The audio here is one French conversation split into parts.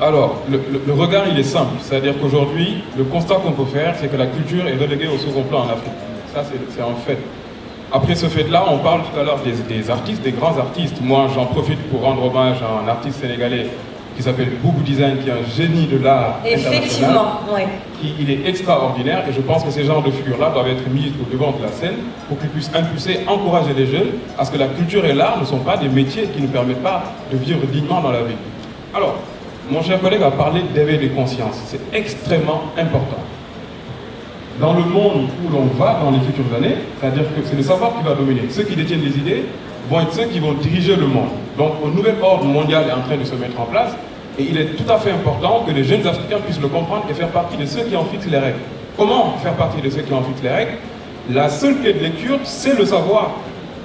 Alors, le regard, il est simple. C'est-à-dire qu'aujourd'hui, le constat qu'on peut faire, c'est que la culture est reléguée au second plan en Afrique. Ça, c'est un fait. Après ce fait-là, on parle tout à l'heure des artistes, des grands artistes. Moi, j'en profite pour rendre hommage à un artiste sénégalais qui s'appelle Boubou Design, qui est un génie de l'art international. Effectivement, oui. Il est extraordinaire et je pense que ces genres de figures-là doivent être mises au devant de la scène pour qu'ils puissent impulser, encourager les jeunes à ce que la culture et l'art ne sont pas des métiers qui ne permettent pas de vivre dignement dans la vie. Alors, mon cher collègue a parlé d'éveil des consciences. C'est extrêmement important. Dans le monde où l'on va dans les futures années, c'est-à-dire que c'est le savoir qui va dominer. Ceux qui détiennent les idées vont être ceux qui vont diriger le monde. Donc, un nouvel ordre mondial est en train de se mettre en place et il est tout à fait important que les jeunes Africains puissent le comprendre et faire partie de ceux qui en fixent les règles. Comment faire partie de ceux qui en fixent les règles? La seule clé de lecture, c'est le savoir.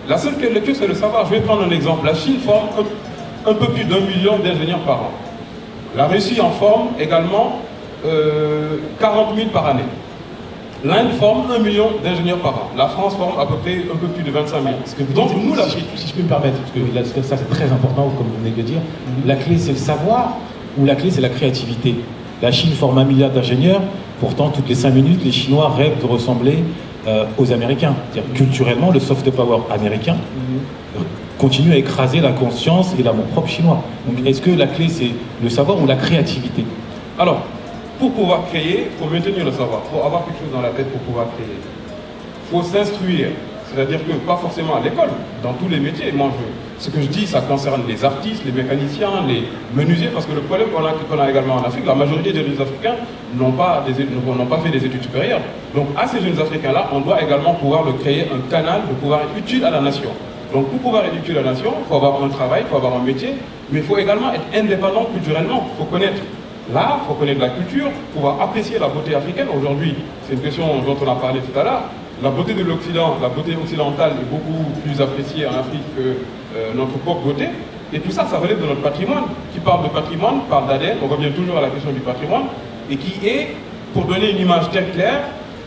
La seule clé de lecture, c'est le savoir. Je vais prendre un exemple. La Chine forme un peu plus d'1 million d'ingénieurs par an. La Russie en forme également 40 000 par année. L'Inde forme 1 million d'ingénieurs par an. La France forme à peu près un peu plus de 25 000. Donc nous, l'Afrique, si je peux me permettre, parce que là, ça c'est très important, comme vous venez de le dire, la clé c'est le savoir ou la clé c'est la créativité. La Chine forme 1 milliard d'ingénieurs, pourtant toutes les 5 minutes, les Chinois rêvent de ressembler aux Américains. C'est-à-dire, culturellement, le soft power américain continue à écraser la conscience et l'amour propre chinois. Donc est-ce que la clé c'est le savoir ou la créativité? Alors, pour pouvoir créer, il faut maintenir le savoir. Il faut avoir quelque chose dans la tête pour pouvoir créer. Il faut s'instruire. C'est-à-dire que pas forcément à l'école, dans tous les métiers. Moi, ce que je dis, ça concerne les artistes, les mécaniciens, les menuisiers, parce que le problème qu'on a également en Afrique, la majorité des jeunes Africains n'ont pas fait des études supérieures. Donc à ces jeunes Africains-là, on doit également pouvoir leur créer un canal de pouvoir être utile à la nation. Donc pour pouvoir être utile à la nation, il faut avoir un travail, il faut avoir un métier, mais il faut également être indépendant culturellement. Il faut connaître l'art, il faut connaître la culture, pouvoir apprécier la beauté africaine. Aujourd'hui, c'est une question dont on a parlé tout à l'heure. La beauté de l'Occident, la beauté occidentale est beaucoup plus appréciée en Afrique que notre propre beauté. Et tout ça, ça relève de notre patrimoine. Qui parle de patrimoine, parle d'ADN, on revient toujours à la question du patrimoine, et qui est, pour donner une image très claire,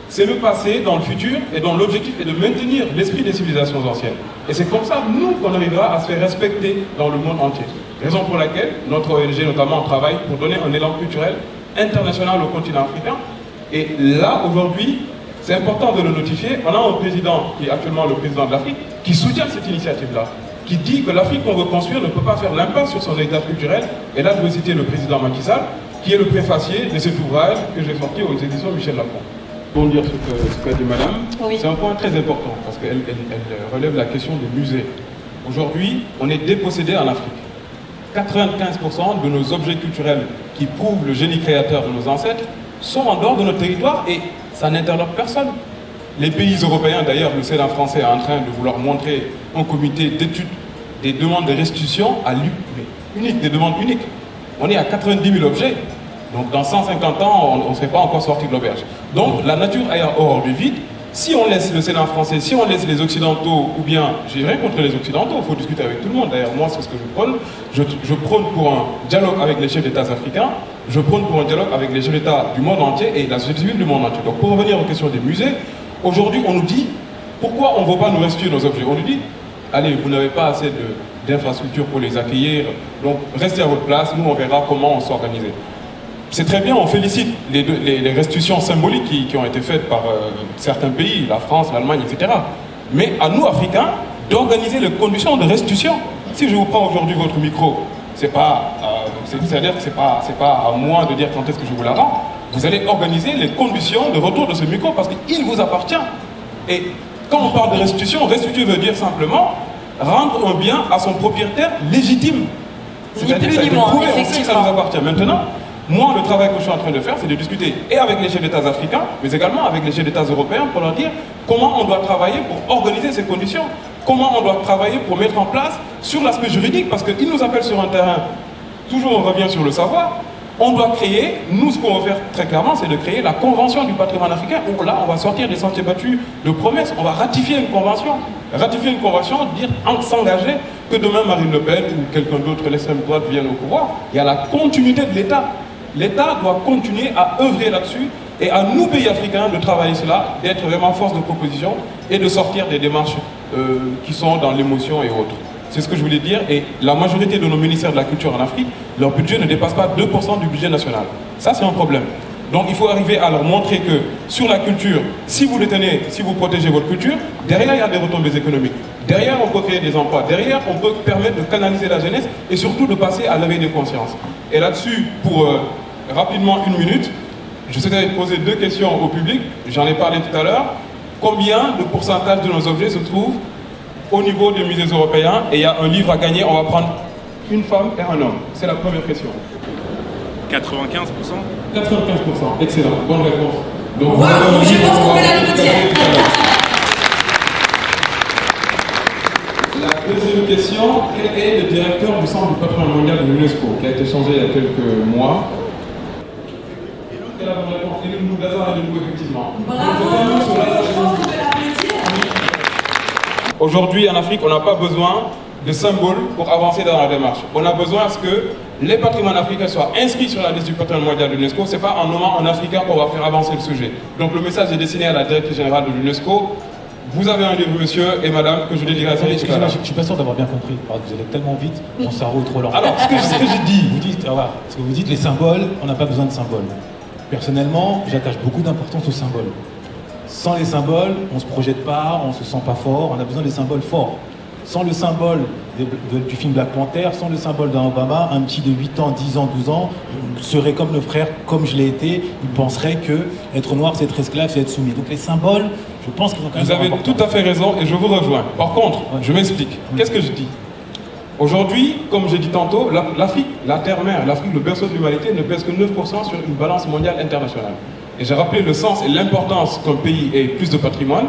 c'est le passé dans le futur, et dont l'objectif est de maintenir l'esprit des civilisations anciennes. Et c'est comme ça, nous, qu'on arrivera à se faire respecter dans le monde entier. Raison pour laquelle notre ONG, notamment, travaille pour donner un élan culturel international au continent africain. Et là, aujourd'hui, c'est important de le notifier. On a un président, qui est actuellement le président de l'Afrique, qui soutient cette initiative-là, qui dit que l'Afrique qu'on veut construire ne peut pas faire l'impasse sur son héritage culturel. Et là, je veux citer le président Macky Sall, qui est le préfacier de cet ouvrage que j'ai sorti aux éditions Michel Lafon. Pour dire ce qu'a dit madame, oui. C'est un point très important, parce qu'elle relève la question des musées. Aujourd'hui, on est dépossédé en Afrique. 95% de nos objets culturels qui prouvent le génie créateur de nos ancêtres sont en dehors de notre territoire et ça n'interloque personne. Les pays européens, d'ailleurs, le Sénat français est en train de vouloir montrer un comité d'études des demandes de restitution à unique, des demandes uniques. On est à 90 000 objets. Donc dans 150 ans, on ne serait pas encore sorti de l'auberge. Donc la nature ayant horreur du vide, si on laisse le Sénat français, si on laisse les Occidentaux, ou bien, j'ai rien contre les Occidentaux, il faut discuter avec tout le monde. D'ailleurs, moi, c'est ce que je prône. Je prône pour un dialogue avec les chefs d'État africains, je prône pour un dialogue avec les chefs d'État du monde entier et la société civile du monde entier. Donc pour revenir aux questions des musées, aujourd'hui, on nous dit, pourquoi on ne veut pas nous restituer nos objets? On nous dit, allez, vous n'avez pas assez d'infrastructures pour les accueillir, donc restez à votre place, nous on verra comment on s'organise. C'est très bien, on félicite les restitutions symboliques qui ont été faites par certains pays, la France, l'Allemagne, etc. Mais à nous, Africains, d'organiser les conditions de restitution. Si je vous prends aujourd'hui votre micro, c'est-à-dire que c'est pas à moi de dire quand est-ce que je vous la rends. Vous allez organiser les conditions de retour de ce micro parce qu'il vous appartient. Et quand on parle de restitution, restituer veut dire simplement rendre un bien à son propriétaire légitime. C'est-à-dire que ça a prouvé, on sait que ça nous appartient. Maintenant, moi, le travail que je suis en train de faire, c'est de discuter et avec les chefs d'État africains, mais également avec les chefs d'État européens pour leur dire comment on doit travailler pour organiser ces conditions, comment on doit travailler pour mettre en place sur l'aspect juridique, parce qu'ils nous appellent sur un terrain, toujours on revient sur le savoir, on doit créer, nous ce qu'on veut faire très clairement, c'est de créer la convention du patrimoine africain, où là on va sortir des sentiers battus de promesses, on va ratifier une convention, dire s'engager que demain Marine Le Pen ou quelqu'un d'autre, l'extrême droite, vienne au pouvoir, il y a la continuité de l'État. L'État doit continuer à œuvrer là-dessus et à nous, pays africains, de travailler cela, d'être vraiment force de proposition et de sortir des démarches qui sont dans l'émotion et autres. C'est ce que je voulais dire. Et la majorité de nos ministères de la culture en Afrique, leur budget ne dépasse pas 2% du budget national. Ça, c'est un problème. Donc il faut arriver à leur montrer que sur la culture, si vous le tenez, si vous protégez votre culture, derrière il y a des retombées économiques. Derrière on peut créer des emplois. Derrière on peut permettre de canaliser la jeunesse et surtout de passer à l'éveil de conscience. Et là-dessus, pour rapidement 1 minute, je souhaiterais poser 2 questions au public. J'en ai parlé tout à l'heure. Combien de pourcentage de nos objets se trouvent au niveau des musées européens? Et il y a un livre à gagner, on va prendre une femme et un homme. C'est la première question. 95%. 95%, excellent, bonne réponse. Donc, wow, je pense qu'on peut l'applaudir. La deuxième question, quel est le directeur du Centre du patrimoine mondial de l'UNESCO qui a été changé il y a quelques mois? Quelle est la bonne réponse? Et nous, Gaza et nous, effectivement. Bravo, je pense qu'on peut l'applaudir. Aujourd'hui, en Afrique, on n'a pas besoin de symboles pour avancer dans la démarche. On a besoin à ce que les patrimoines africains soient inscrits sur la liste du patrimoine mondial de l'UNESCO. Ce n'est pas en nommant un Africain qu'on va faire avancer le sujet. Donc le message est destiné à la directrice générale de l'UNESCO. Vous avez un livre, monsieur et madame, que je dédierai à ça. Je ne suis pas sûr d'avoir bien compris. Vous allez tellement vite, mon cerveau est trop lent. Alors, ce que j'ai dit, vous dites, ce que vous dites, les symboles, on n'a pas besoin de symboles. Personnellement, j'attache beaucoup d'importance aux symboles. Sans les symboles, on ne se projette pas, on ne se sent pas fort, on a besoin des symboles forts. Sans le symbole du film Black Panther, sans le symbole d'un Obama, un petit de 8 ans, 10 ans, 12 ans serait comme le frère, comme je l'ai été, il penserait que être noir c'est être esclave, c'est être soumis. Donc les symboles, je pense qu'ils ont quand même... Vous avez tout à fait raison et je vous rejoins. Par contre, je m'explique. Qu'est-ce que je dis? Aujourd'hui, comme j'ai dit tantôt, l'Afrique, la terre-mère, l'Afrique, le berceau de l'humanité, ne pèse que 9% sur une balance mondiale internationale. Et j'ai rappelé le sens et l'importance qu'un pays ait plus de patrimoine.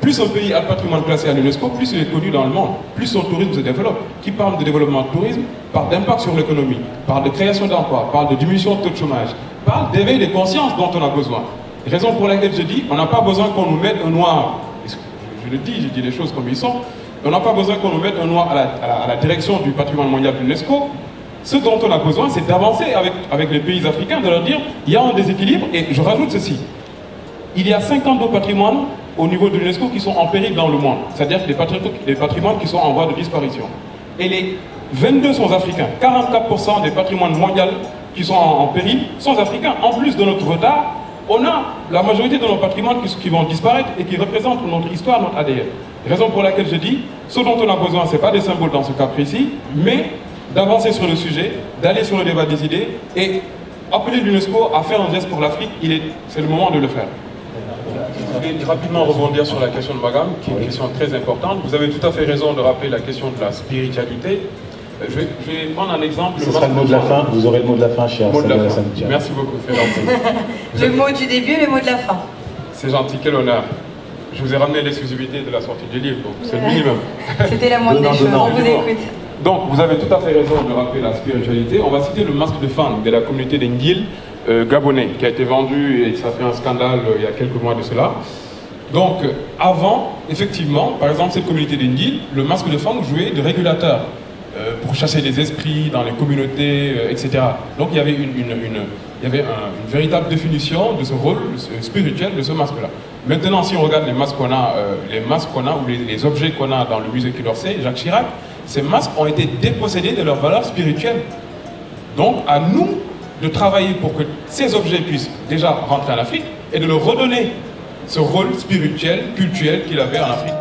Plus un pays a le patrimoine classé à l'UNESCO, plus il est connu dans le monde, plus son tourisme se développe. Qui parle de développement de tourisme parle d'impact sur l'économie, parle de création d'emplois, parle de diminution de taux de chômage, parle d'éveil des consciences dont on a besoin. Raison pour laquelle je dis, on n'a pas besoin qu'on nous mette un noir, je le dis, je dis les choses comme ils sont, on n'a pas besoin qu'on nous mette un noir à la direction du patrimoine mondial de l'UNESCO. Ce dont on a besoin, c'est d'avancer avec les pays africains, de leur dire, il y a un déséquilibre, et je rajoute ceci. Il y a 52 patrimoines au niveau de l'UNESCO qui sont en péril dans le monde, c'est-à-dire des patrimoines qui sont en voie de disparition. Et les 22 sont africains. 44% des patrimoines mondiaux qui sont en péril sont africains. En plus de notre retard, on a la majorité de nos patrimoines qui vont disparaître et qui représentent notre histoire, notre ADN. Raison pour laquelle je dis, ce dont on a besoin, ce n'est pas des symboles dans ce cas précis, mais d'avancer sur le sujet, d'aller sur le débat des idées et appeler l'UNESCO à faire un geste pour l'Afrique, c'est le moment de le faire. Je vais rapidement rebondir sur la question de Magam, qui est une question très importante. Vous avez tout à fait raison de rappeler la question de la spiritualité. Je vais prendre un exemple. Ce sera le mot de la fin, vous aurez le mot de la fin, cher. Merci beaucoup, c'est gentil. Le mot du début et le mot de la fin. C'est gentil, quel honneur. Je vous ai ramené l'exclusivité de la sortie du livre, donc c'est le minimum. C'était la moindre des choses, on vous écoute. Donc, vous avez tout à fait raison de rappeler la spiritualité. On va citer le masque de Fang de la communauté des Ngil gabonais, qui a été vendu et ça fait un scandale il y a quelques mois de cela. Donc, avant, effectivement, par exemple, cette communauté des Ngil, le masque de Fang jouait de régulateur pour chasser les esprits dans les communautés, etc. Donc, il y avait une véritable définition de ce rôle spirituel de ce masque-là. Maintenant, si on regarde les masques qu'on a, ou les objets qu'on a dans le musée Quai d'Orsay, Jacques Chirac, ces masques ont été dépossédés de leur valeur spirituelle. Donc, à nous de travailler pour que ces objets puissent déjà rentrer en Afrique et de leur redonner ce rôle spirituel, culturel qu'il avait en Afrique.